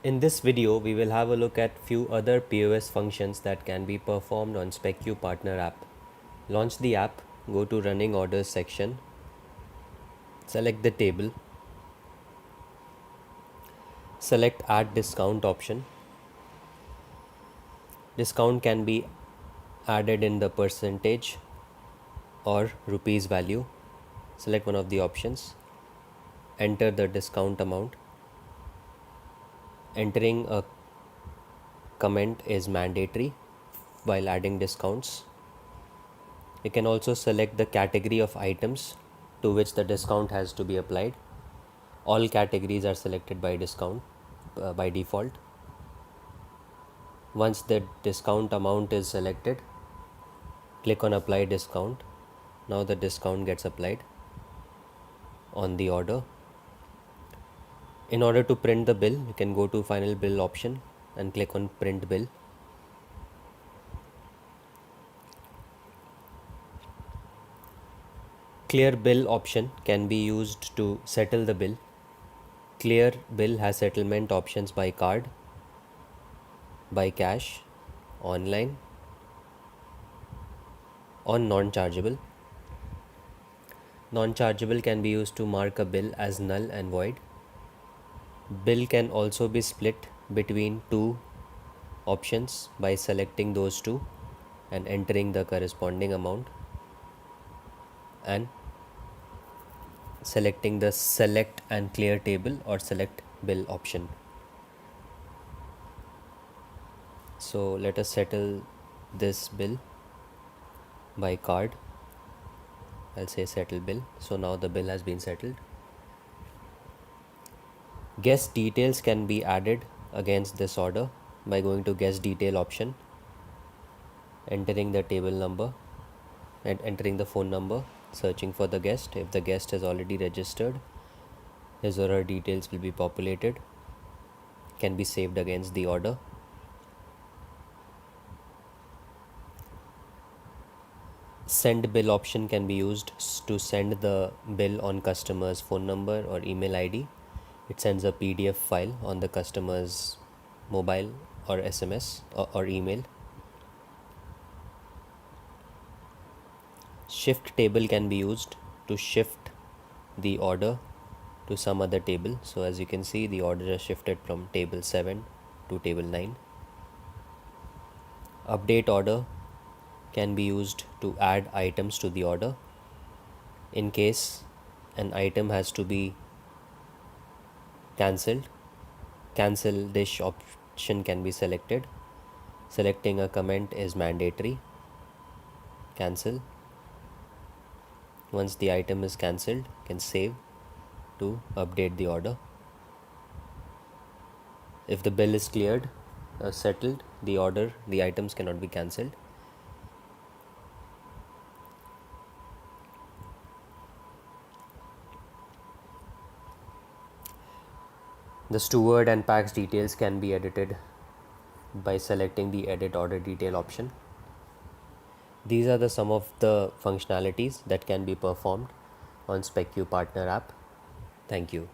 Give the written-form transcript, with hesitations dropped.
In this video, we will have a look at few other POS functions that can be performed on SpecU Partner app. Launch the app, go to Running Orders section, select the table, select Add Discount option. Discount can be added in the percentage or rupees value. Select one of the options, enter the discount amount. Entering a comment is mandatory while adding discounts. You can also select the category of items to which the discount has to be applied. All categories are selected by discount by default. Once the discount amount is selected, click on apply discount. Now the discount gets applied on the order. In order to print the bill, you can go to final bill option and click on print bill. Clear bill option can be used to settle the bill. Clear bill has settlement options by card, by cash, online, on non-chargeable. Non-chargeable can be used to mark a bill as null and void. Bill can also be split between two options by selecting those two and entering the corresponding amount and selecting the select and clear table or select bill option. So let us settle this bill by card. I'll say settle bill. So now the bill has been settled. Guest details can be added against this order by going to guest detail option, entering the table number and entering the phone number, searching for the guest. If the guest has already registered, his or her details will be populated, can be saved against the order. Send bill option can be used to send the bill on customer's phone number or email ID. It sends a PDF file on the customer's mobile or SMS or email. Shift table can be used to shift the order to some other table. So as you can see, the order is shifted from table 7 to table 9. Update order can be used to add items to the order. In case an item has to be cancelled, cancel dish option can be selected. Selecting a comment is mandatory. Cancel. Once the item is cancelled, you can save to update the order. If the bill is cleared, settled, the items cannot be cancelled. The steward and packs details can be edited by selecting the edit order detail option. These are some of the functionalities that can be performed on SpecU Partner app. Thank you.